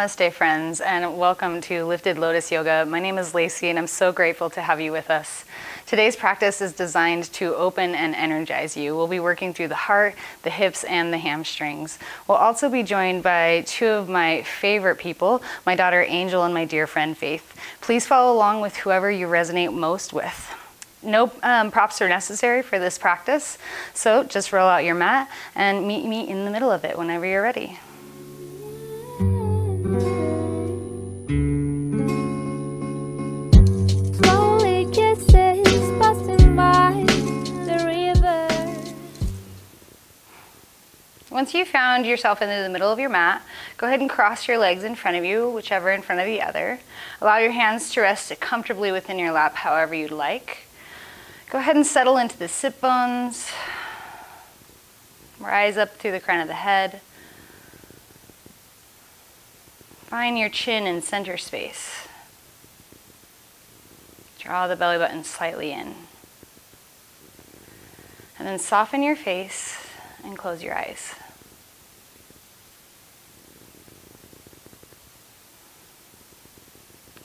Namaste, friends, and welcome to Lifted Lotus Yoga. My name is Lacey, and I'm so grateful to have you with us. Today's practice is designed to open and energize you. We'll be working through the heart, the hips, and the hamstrings. We'll also be joined by two of my favorite people, my daughter Angel and my dear friend Faith. Please follow along with whoever you resonate most with. No props are necessary for this practice, so just roll out your mat and meet me in the middle of it whenever you're ready. Once you've found yourself into the middle of your mat, go ahead and cross your legs in front of you, whichever in front of the other. Allow your hands to rest comfortably within your lap, however you'd like. Go ahead and settle into the sit bones. Rise up through the crown of the head. Find your chin in center space. Draw the belly button slightly in. And then soften your face and close your eyes.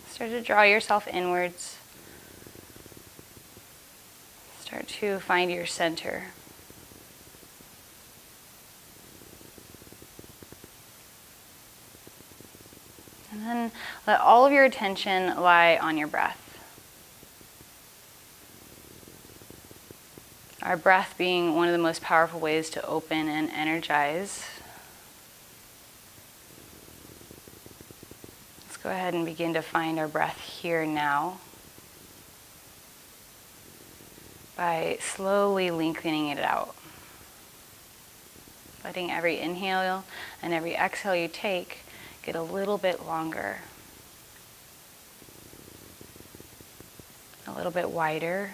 Start to draw yourself inwards. Start to find your center. And then let all of your attention lie on your breath. Our breath being one of the most powerful ways to open and energize. Let's go ahead and begin to find our breath here now by slowly lengthening it out. Letting every inhale and every exhale you take get a little bit longer, a little bit wider,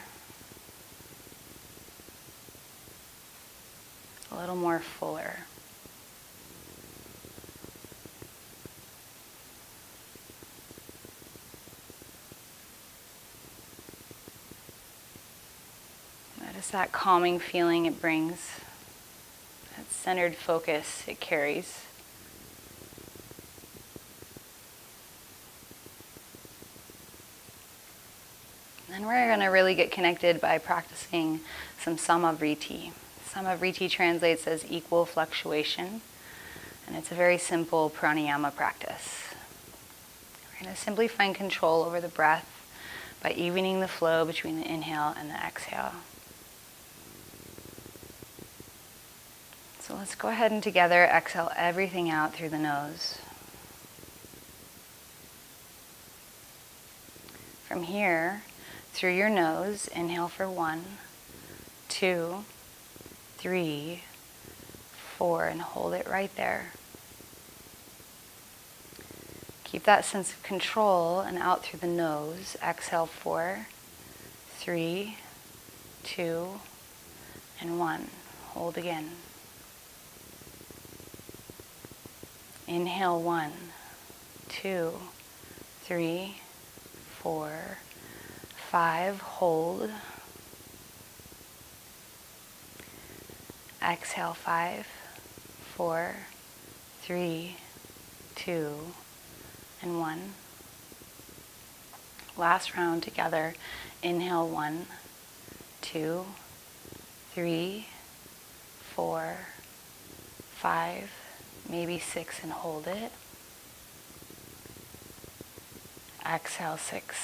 a little more fuller. Notice that calming feeling it brings, that centered focus it carries. And we're going to really get connected by practicing some Samavriti. Samavriti translates as equal fluctuation, and it's a very simple pranayama practice. We're going to simply find control over the breath by evening the flow between the inhale and the exhale. So let's go ahead and together exhale everything out through the nose. From here, through your nose, inhale for 1, 2, 3, 4, and hold it right there. Keep that sense of control and out through the nose. Exhale 4, 3, 2, and 1. Hold again. Inhale 1, 2, 3, 4, 5. Hold. Exhale 5, 4, 3, 2, and 1. Last round together. Inhale 1, 2, 3, 4, 5, maybe 6, and hold it. Exhale 6,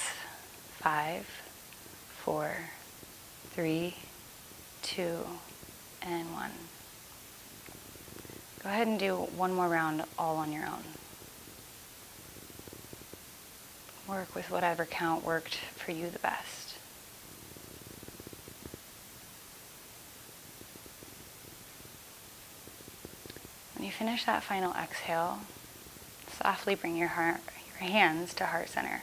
5, 4, 3, 2, and 1. Go ahead and do one more round all on your own. Work with whatever count worked for you the best. When you finish that final exhale, softly bring your hands to heart center.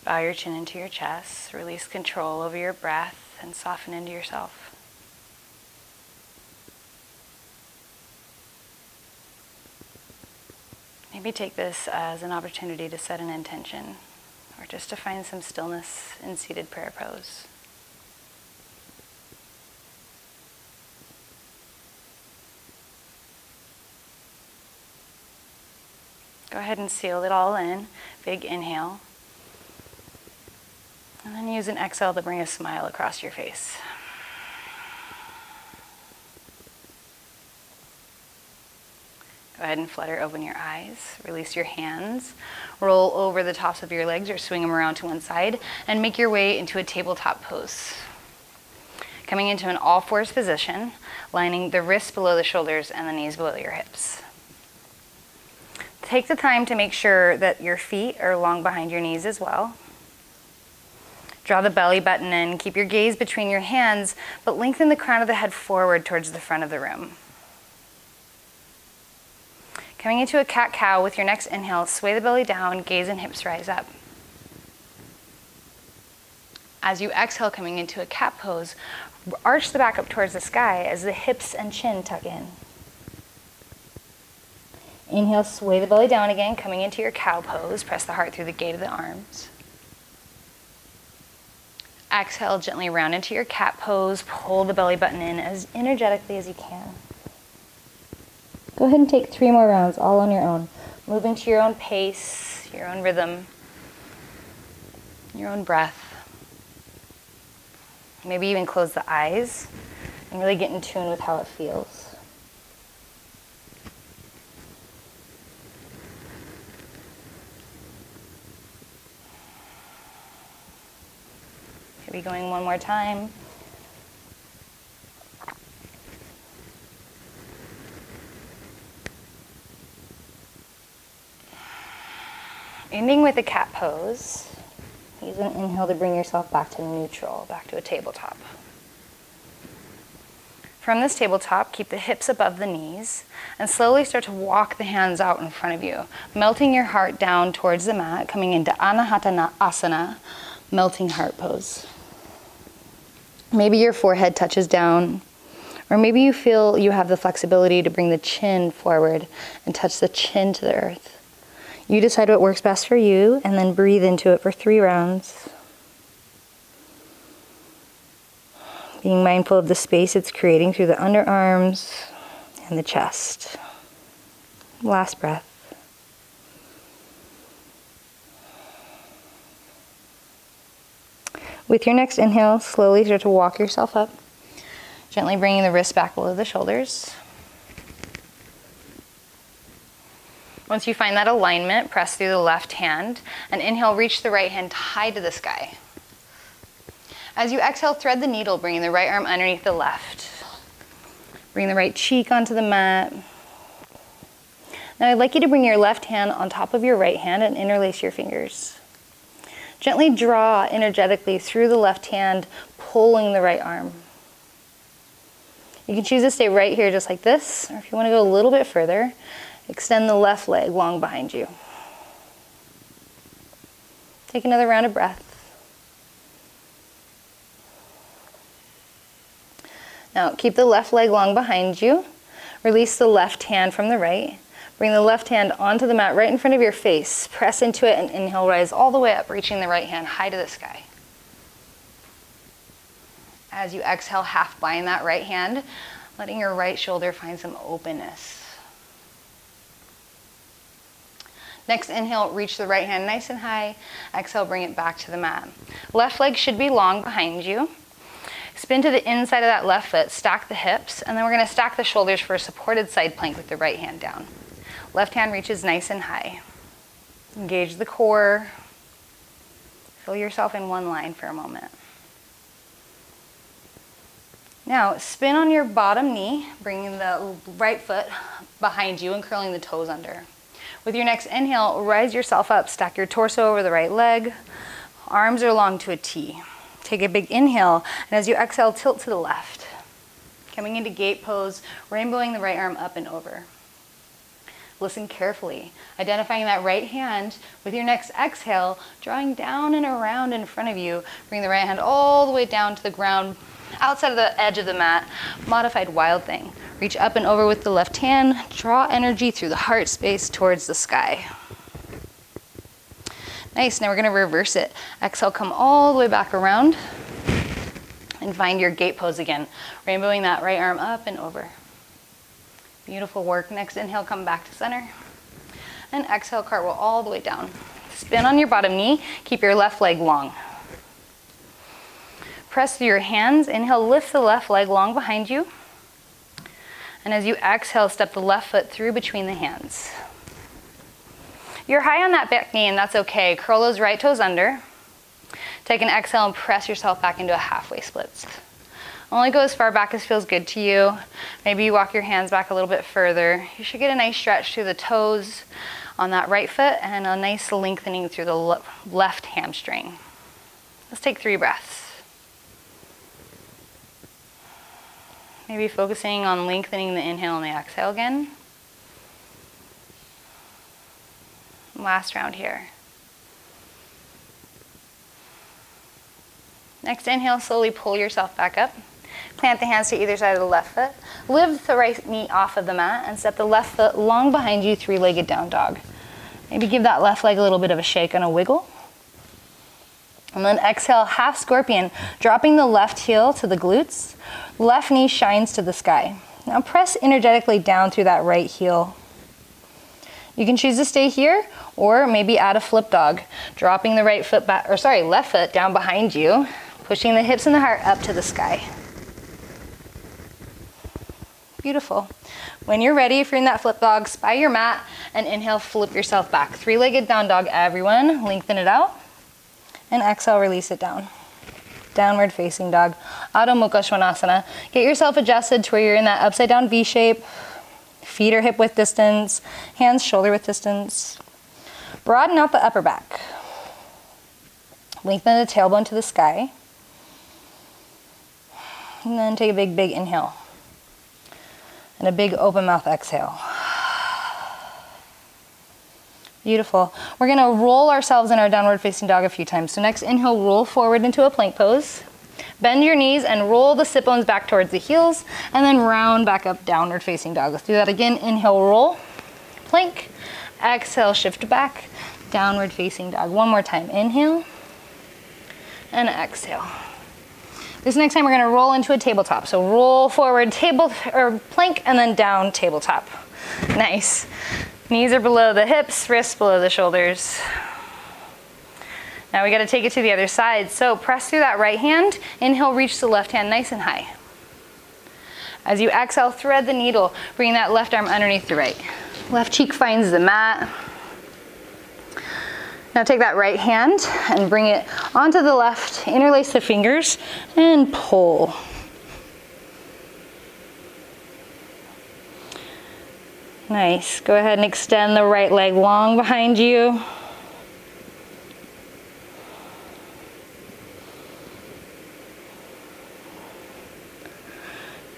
Bow your chin into your chest, release control over your breath, and soften into yourself. Maybe take this as an opportunity to set an intention, or just to find some stillness in seated prayer pose. Go ahead and seal it all in. Big inhale. And then use an exhale to bring a smile across your face. Go ahead and flutter open your eyes. Release your hands. Roll over the tops of your legs or swing them around to one side and make your way into a tabletop pose. Coming into an all-fours position, lining the wrists below the shoulders and the knees below your hips. Take the time to make sure that your feet are long behind your knees as well. Draw the belly button in, keep your gaze between your hands, but lengthen the crown of the head forward towards the front of the room. Coming into a cat-cow with your next inhale, sway the belly down, gaze and hips rise up. As you exhale, coming into a cat pose, arch the back up towards the sky as the hips and chin tuck in. Inhale, sway the belly down again, coming into your cow pose. Press the heart through the gate of the arms. Exhale, gently round into your cat pose. Pull the belly button in as energetically as you can. Go ahead and take 3 more rounds, all on your own. Moving to your own pace, your own rhythm, your own breath. Maybe even close the eyes and really get in tune with how it feels. Maybe going one more time. Ending with a cat pose. Use an inhale to bring yourself back to neutral, back to a tabletop. From this tabletop, keep the hips above the knees and slowly start to walk the hands out in front of you, melting your heart down towards the mat, coming into Anahata Asana, melting heart pose. Maybe your forehead touches down, or maybe you feel you have the flexibility to bring the chin forward and touch the chin to the earth. You decide what works best for you, and then breathe into it for 3 rounds. Being mindful of the space it's creating through the underarms and the chest. Last breath. With your next inhale, slowly start to walk yourself up, gently bringing the wrists back below the shoulders. Once you find that alignment, press through the left hand and inhale, reach the right hand high to the sky. As you exhale, thread the needle, bringing the right arm underneath the left. Bring the right cheek onto the mat. Now I'd like you to bring your left hand on top of your right hand and interlace your fingers. Gently draw energetically through the left hand, pulling the right arm. You can choose to stay right here just like this, or if you want to go a little bit further, extend the left leg long behind you. Take another round of breath. Now keep the left leg long behind you. Release the left hand from the right. Bring the left hand onto the mat right in front of your face. Press into it and inhale, rise all the way up, reaching the right hand high to the sky. As you exhale, half bind that right hand, letting your right shoulder find some openness. Next inhale, reach the right hand nice and high. Exhale, bring it back to the mat. Left leg should be long behind you. Spin to the inside of that left foot, stack the hips, and then we're gonna stack the shoulders for a supported side plank with the right hand down. Left hand reaches nice and high. Engage the core. Feel yourself in one line for a moment. Now, spin on your bottom knee, bringing the right foot behind you and curling the toes under. With your next inhale, rise yourself up. Stack your torso over the right leg. Arms are long to a T. Take a big inhale, and as you exhale, tilt to the left. Coming into gate pose, rainbowing the right arm up and over. Listen carefully, identifying that right hand. With your next exhale, drawing down and around in front of you. Bring the right hand all the way down to the ground, outside of the edge of the mat. Modified wild thing. Reach up and over with the left hand. Draw energy through the heart space towards the sky. Nice, now we're gonna reverse it. Exhale, come all the way back around and find your gate pose again. Rainbowing that right arm up and over. Beautiful work. Next inhale, come back to center. And exhale, cartwheel all the way down. Spin on your bottom knee, keep your left leg long. Press through your hands, inhale, lift the left leg long behind you. And as you exhale, step the left foot through between the hands. You're high on that back knee and that's okay. Curl those right toes under. Take an exhale and press yourself back into a halfway splits. Only go as far back as feels good to you. Maybe you walk your hands back a little bit further. You should get a nice stretch through the toes on that right foot and a nice lengthening through the left hamstring. Let's take 3 breaths. Maybe focusing on lengthening the inhale and the exhale again. Last round here. Next inhale, slowly pull yourself back up. Plant the hands to either side of the left foot. Lift the right knee off of the mat and step the left foot long behind you, 3-legged down dog. Maybe give that left leg a little bit of a shake and a wiggle. And then exhale, half scorpion, dropping the left heel to the glutes. Left knee shines to the sky. Now press energetically down through that right heel. You can choose to stay here or maybe add a flip dog, dropping the left foot down behind you, pushing the hips and the heart up to the sky. Beautiful. When you're ready, if you're in that flip dog, spy your mat and inhale, flip yourself back. 3-legged down dog, everyone. Lengthen it out. And exhale, release it down. Downward facing dog, Adho Mukha Svanasana. Get yourself adjusted to where you're in that upside down V shape. Feet are hip width distance, hands shoulder width distance. Broaden out the upper back. Lengthen the tailbone to the sky. And then take a big, big inhale. And a big open mouth exhale. Beautiful. We're gonna roll ourselves in our downward facing dog a few times. So next inhale, roll forward into a plank pose. Bend your knees and roll the sit bones back towards the heels and then round back up, downward facing dog. Let's do that again. Inhale, roll, plank. Exhale, shift back, downward facing dog. One more time. Inhale and exhale. This next time we're gonna roll into a tabletop. So roll forward, plank, and then down, tabletop. Nice. Knees are below the hips, wrists below the shoulders. Now we got to take it to the other side. So press through that right hand. Inhale, reach the left hand nice and high. As you exhale, thread the needle. Bring that left arm underneath the right. Left cheek finds the mat. Now take that right hand and bring it onto the left. Interlace the fingers and pull. Nice. Go ahead and extend the right leg long behind you.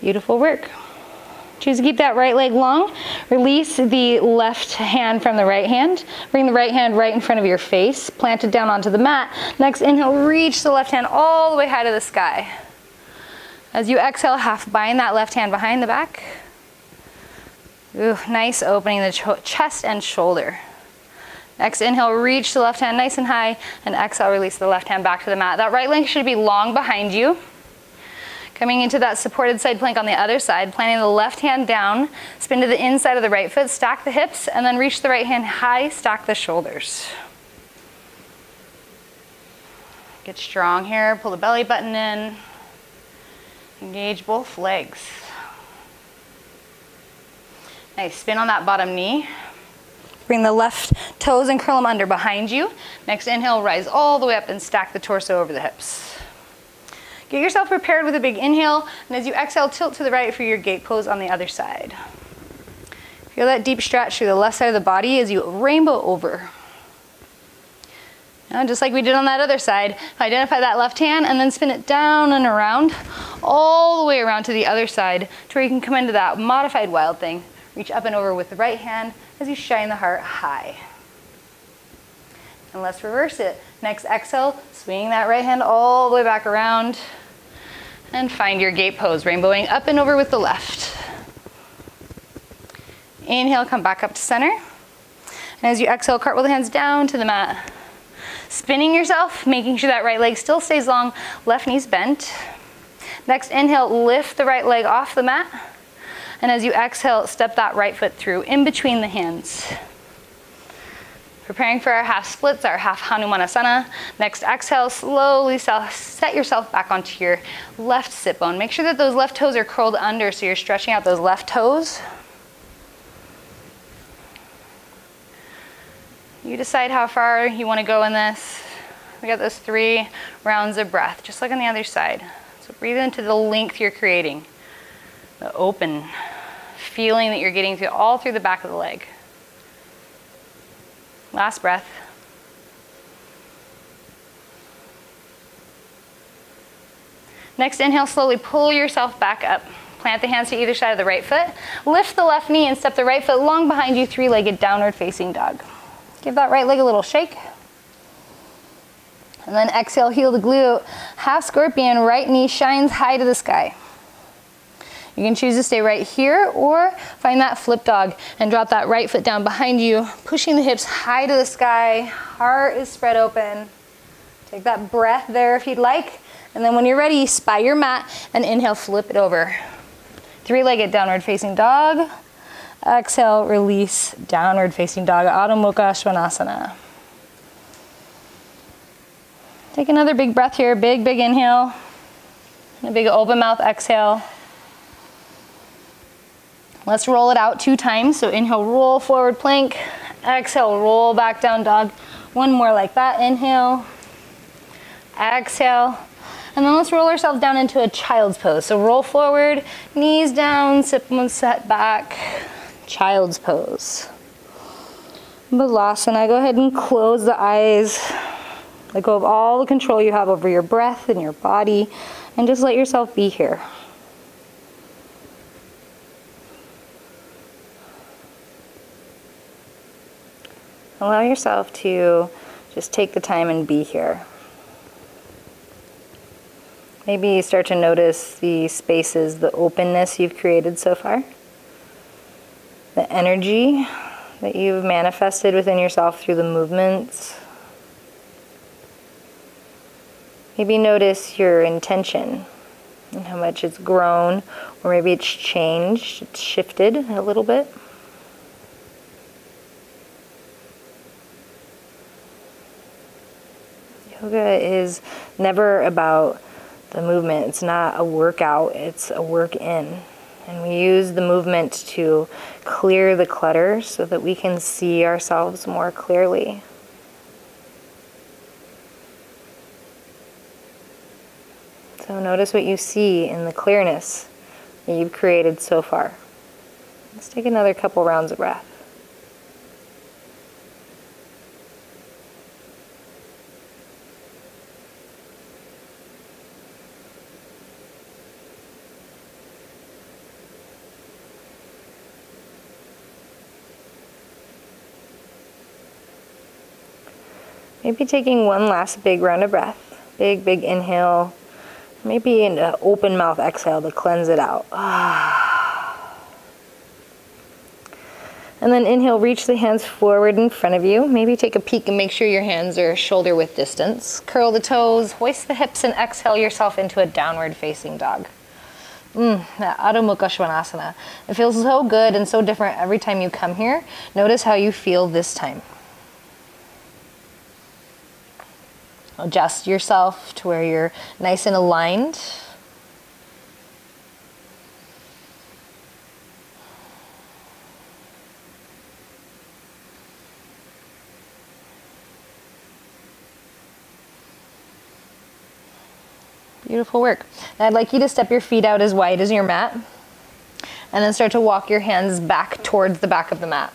Beautiful work. Choose to keep that right leg long. Release the left hand from the right hand. Bring the right hand right in front of your face. Plant it down onto the mat. Next inhale, reach the left hand all the way high to the sky. As you exhale, half bind that left hand behind the back. Ooh, nice opening the chest and shoulder. Next inhale, reach the left hand nice and high, and exhale, release the left hand back to the mat. That right leg should be long behind you. Coming into that supported side plank on the other side, planting the left hand down, spin to the inside of the right foot, stack the hips, and then reach the right hand high, stack the shoulders. Get strong here, pull the belly button in, engage both legs. Nice, spin on that bottom knee. Bring the left toes and curl them under behind you. Next inhale, rise all the way up and stack the torso over the hips. Get yourself prepared with a big inhale, and as you exhale, tilt to the right for your gate pose on the other side. Feel that deep stretch through the left side of the body as you rainbow over. Now, just like we did on that other side, identify that left hand and then spin it down and around, all the way around to the other side to where you can come into that modified wild thing. Reach up and over with the right hand as you shine the heart high. And let's reverse it. Next exhale, swing that right hand all the way back around and find your gate pose, rainbowing up and over with the left. Inhale, come back up to center. And as you exhale, cartwheel the hands down to the mat. Spinning yourself, making sure that right leg still stays long, left knee's bent. Next inhale, lift the right leg off the mat. And as you exhale, step that right foot through in between the hands. Preparing for our half splits, our half Hanumanasana. Next exhale, slowly set yourself back onto your left sit bone. Make sure that those left toes are curled under so you're stretching out those left toes. You decide how far you want to go in this. We got those 3 rounds of breath, just like on the other side. So breathe into the length you're creating, the open feeling that you're getting all through the back of the leg. Last breath. Next inhale, slowly pull yourself back up. Plant the hands to either side of the right foot. Lift the left knee and step the right foot long behind you, 3-legged downward facing dog. Give that right leg a little shake. And then exhale, heel to glute. Half scorpion, right knee shines high to the sky. You can choose to stay right here or find that flip dog and drop that right foot down behind you, pushing the hips high to the sky. Heart is spread open. Take that breath there if you'd like. And then when you're ready, spy your mat and inhale, flip it over. 3-legged downward facing dog. Exhale, release, downward facing dog, Adho Mukha Svanasana. Take another big breath here, big inhale. And a big open mouth exhale. Let's roll it out 2 times. So inhale, roll forward plank. Exhale, roll back down dog. One more like that. Inhale. Exhale. And then let's roll ourselves down into a child's pose. So roll forward, knees down, sit bones set back. Child's pose. Balasana. Go ahead and close the eyes. Let go of all the control you have over your breath and your body. And just let yourself be here. Allow yourself to just take the time and be here. Maybe you start to notice the spaces, the openness you've created so far. The energy that you've manifested within yourself through the movements. Maybe notice your intention and how much it's grown, or maybe it's changed, it's shifted a little bit. Yoga is never about the movement. It's not a workout, it's a work in. And we use the movement to clear the clutter so that we can see ourselves more clearly. So notice what you see in the clearness that you've created so far. Let's take another couple rounds of breath. Maybe taking one last big round of breath. Big inhale. Maybe an open mouth exhale to cleanse it out. And then inhale, reach the hands forward in front of you. Maybe take a peek and make sure your hands are shoulder width distance. Curl the toes, hoist the hips, and exhale yourself into a downward facing dog. That Adho Mukha Svanasana. It feels so good and so different every time you come here. Notice how you feel this time. Adjust yourself to where you're nice and aligned. Beautiful work. Now I'd like you to step your feet out as wide as your mat and then start to walk your hands back towards the back of the mat.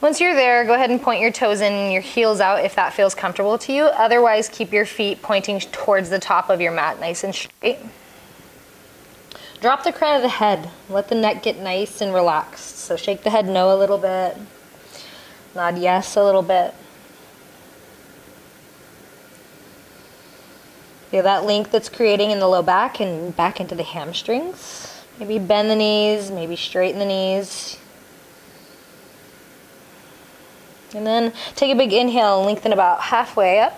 Once you're there, go ahead and point your toes in and your heels out if that feels comfortable to you. Otherwise, keep your feet pointing towards the top of your mat, nice and straight. Drop the crown of the head. Let the neck get nice and relaxed. So shake the head no a little bit. Nod yes a little bit. Feel that length that's creating in the low back and back into the hamstrings. Maybe bend the knees, maybe straighten the knees. And then take a big inhale and lengthen about halfway up.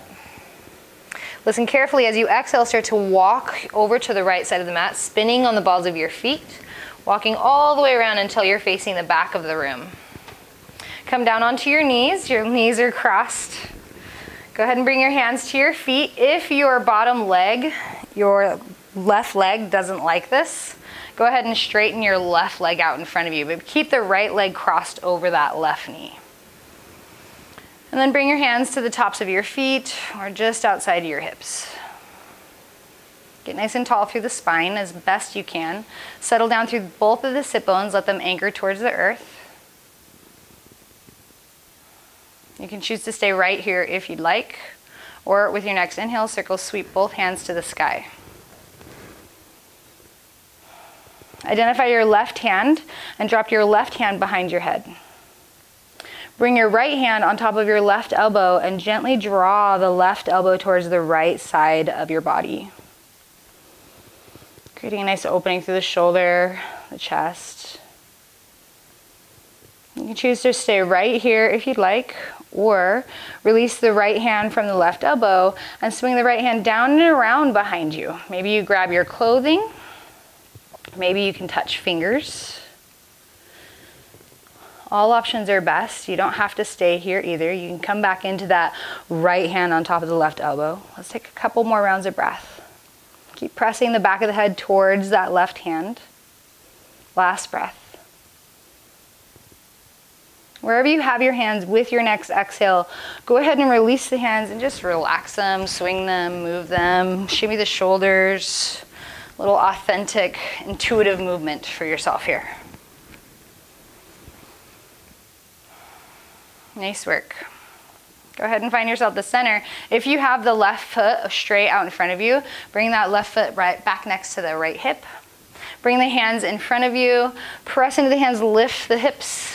Listen carefully as you exhale, start to walk over to the right side of the mat, spinning on the balls of your feet, walking all the way around until you're facing the back of the room. Come down onto your knees are crossed. Go ahead and bring your hands to your feet. If your bottom leg, your left leg doesn't like this, go ahead and straighten your left leg out in front of you, but keep the right leg crossed over that left knee. And then bring your hands to the tops of your feet or just outside of your hips. Get nice and tall through the spine as best you can. Settle down through both of the sit bones, let them anchor towards the earth. You can choose to stay right here if you'd like, or with your next inhale, circle, sweep both hands to the sky. Identify your left hand and drop your left hand behind your head. Bring your right hand on top of your left elbow and gently draw the left elbow towards the right side of your body. Creating a nice opening through the shoulder, the chest. You can choose to stay right here if you'd like, or release the right hand from the left elbow and swing the right hand down and around behind you. Maybe you grab your clothing. Maybe you can touch fingers. All options are best. You don't have to stay here either. You can come back into that right hand on top of the left elbow. Let's take a couple more rounds of breath. Keep pressing the back of the head towards that left hand. Last breath. Wherever you have your hands with your next exhale, go ahead and release the hands and just relax them, swing them, move them, shimmy the shoulders. A little authentic, intuitive movement for yourself here. Nice work. Go ahead and find yourself the center. If you have the left foot straight out in front of you, bring that left foot right back next to the right hip. Bring the hands in front of you. Press into the hands, lift the hips.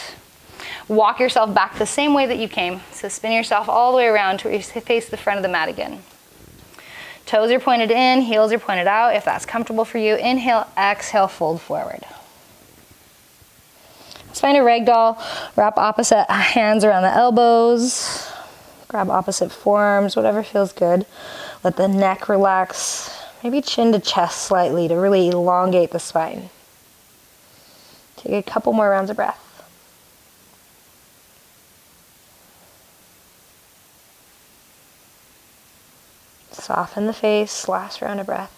Walk yourself back the same way that you came. So spin yourself all the way around to where you face the front of the mat again. Toes are pointed in, heels are pointed out. If that's comfortable for you, inhale, exhale, fold forward. Let's find a ragdoll. Wrap opposite hands around the elbows. Grab opposite forearms, whatever feels good. Let the neck relax. Maybe chin to chest slightly to really elongate the spine. Take a couple more rounds of breath. Soften the face, last round of breath.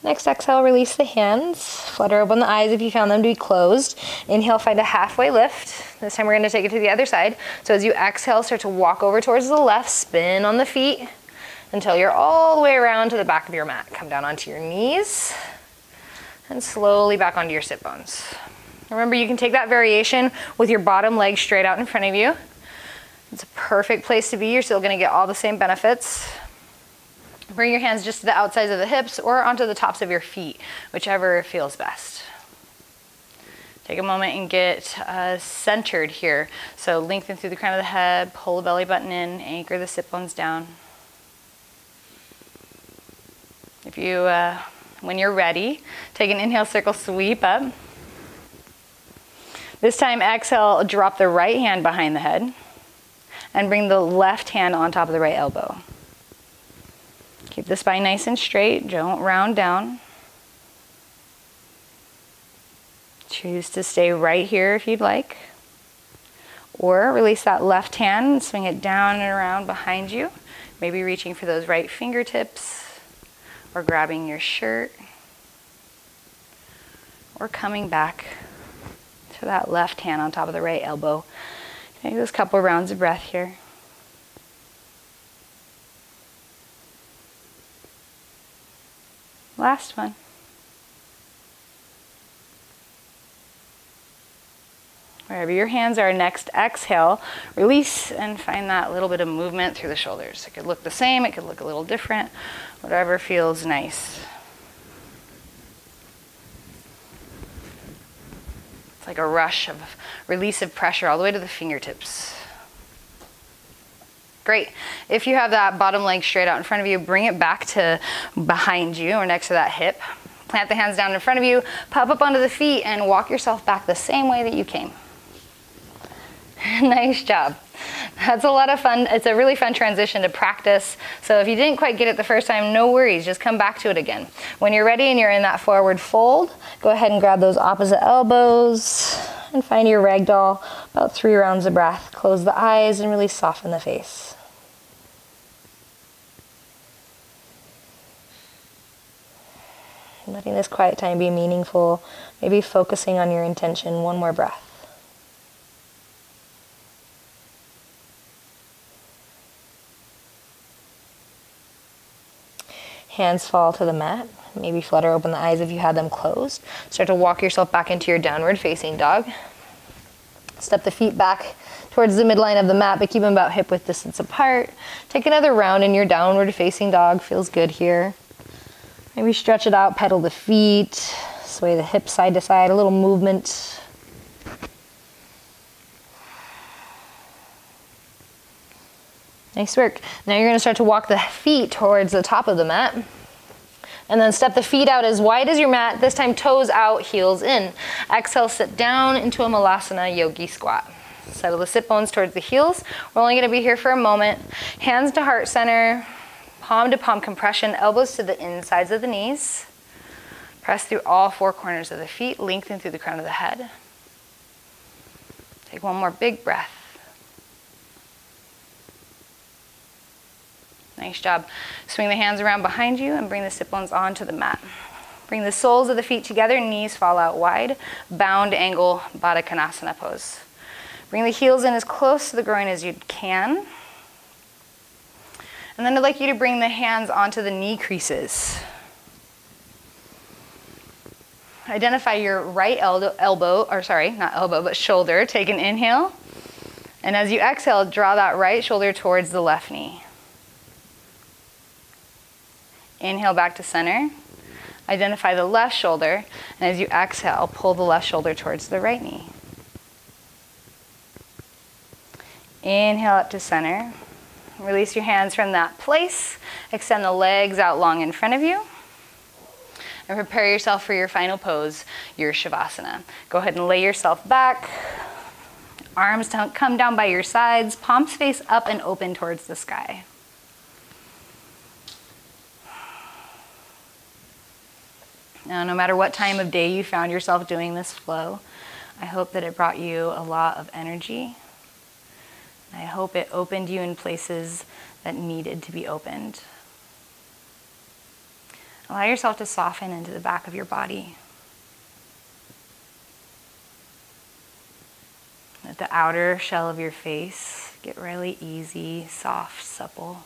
Next exhale, release the hands. Flutter open the eyes if you found them to be closed. Inhale, find a halfway lift. This time we're going to take it to the other side. So as you exhale, start to walk over towards the left, spin on the feet until you're all the way around to the back of your mat. Come down onto your knees and slowly back onto your sit bones. Remember, you can take that variation with your bottom leg straight out in front of you. It's a perfect place to be. You're still going to get all the same benefits. Bring your hands just to the outsides of the hips or onto the tops of your feet, whichever feels best. Take a moment and get centered here. So lengthen through the crown of the head, pull the belly button in, anchor the sit bones down. If you, when you're ready, take an inhale, circle, sweep up. This time, exhale, drop the right hand behind the head and bring the left hand on top of the right elbow. Keep the spine nice and straight, don't round down. Choose to stay right here if you'd like. Or release that left hand and swing it down and around behind you. Maybe reaching for those right fingertips or grabbing your shirt. Or coming back to that left hand on top of the right elbow. Take those couple rounds of breath here. Last one. Wherever your hands are, next exhale, release and find that little bit of movement through the shoulders. It could look the same, it could look a little different, whatever feels nice. It's like a rush of release of pressure all the way to the fingertips. Great. If you have that bottom leg straight out in front of you, bring it back to behind you or next to that hip. Plant the hands down in front of you, pop up onto the feet, and walk yourself back the same way that you came. Nice job. That's a lot of fun. It's a really fun transition to practice. So if you didn't quite get it the first time, no worries, just come back to it again. When you're ready and you're in that forward fold, go ahead and grab those opposite elbows and find your ragdoll. About 3 rounds of breath. Close the eyes and really soften the face. Letting this quiet time be meaningful, maybe focusing on your intention. One more breath. Hands fall to the mat. Maybe flutter open the eyes if you had them closed. Start to walk yourself back into your downward facing dog. Step the feet back towards the midline of the mat, but keep them about hip width distance apart. Take another round in your downward facing dog. Feels good here. Maybe stretch it out, pedal the feet, sway the hips side to side, a little movement. Nice work. Now you're going to start to walk the feet towards the top of the mat. And then step the feet out as wide as your mat. This time toes out, heels in. Exhale, sit down into a Malasana Yogi squat. Settle the sit bones towards the heels. We're only going to be here for a moment. Hands to heart center. Palm to palm compression. Elbows to the insides of the knees. Press through all 4 corners of the feet. Lengthen through the crown of the head. Take one more big breath. Nice job. Swing the hands around behind you and bring the sit bones onto the mat. Bring the soles of the feet together, knees fall out wide. Bound angle Baddha Konasana pose. Bring the heels in as close to the groin as you can. And then I'd like you to bring the hands onto the knee creases. Identify your right shoulder. Take an inhale. And as you exhale, draw that right shoulder towards the left knee. Inhale back to center. Identify the left shoulder, and as you exhale, pull the left shoulder towards the right knee. Inhale up to center. Release your hands from that place. Extend the legs out long in front of you. And prepare yourself for your final pose, your Shavasana. Go ahead and lay yourself back. Arms come down by your sides, palms face up and open towards the sky. Now, no matter what time of day you found yourself doing this flow, I hope that it brought you a lot of energy. I hope it opened you in places that needed to be opened. Allow yourself to soften into the back of your body. Let the outer shell of your face get really easy, soft, supple.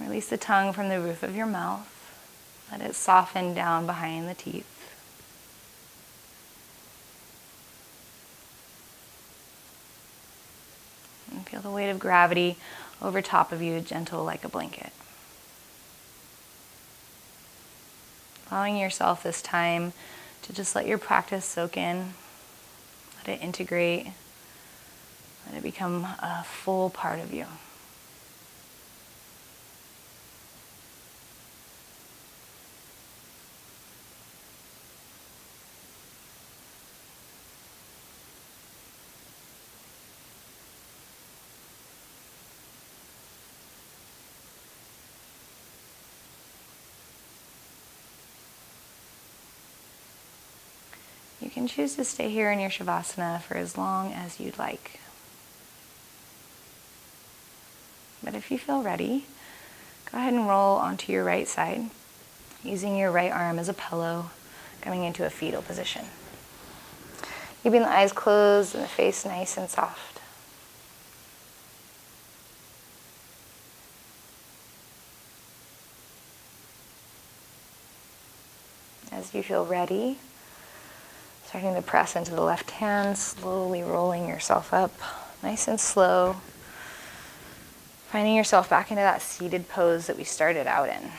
Release the tongue from the roof of your mouth. Let it soften down behind the teeth. And feel the weight of gravity over top of you, gentle like a blanket. Allowing yourself this time to just let your practice soak in. Let it integrate. Let it become a full part of you. You can choose to stay here in your Shavasana for as long as you'd like. But if you feel ready, go ahead and roll onto your right side, using your right arm as a pillow, coming into a fetal position. Keeping the eyes closed and the face nice and soft. As you feel ready, starting to press into the left hand, slowly rolling yourself up, nice and slow. Finding yourself back into that seated pose that we started out in.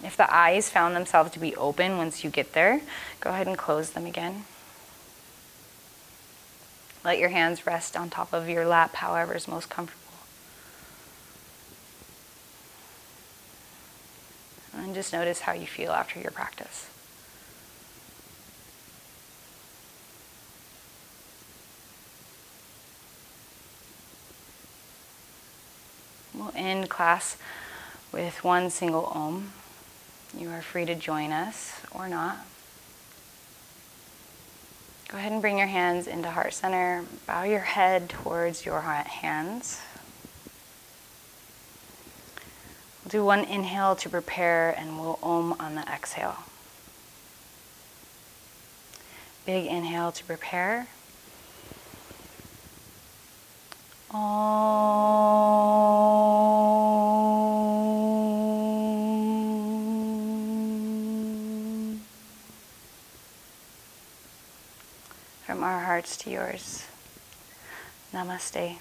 If the eyes found themselves to be open once you get there, go ahead and close them again. Let your hands rest on top of your lap, however is most comfortable. And just notice how you feel after your practice. We'll end class with one single Om. You are free to join us or not. Go ahead and bring your hands into heart center. Bow your head towards your hands. We'll do one inhale to prepare, and we'll Om on the exhale. Big inhale to prepare. Om. From our hearts to yours. Namaste.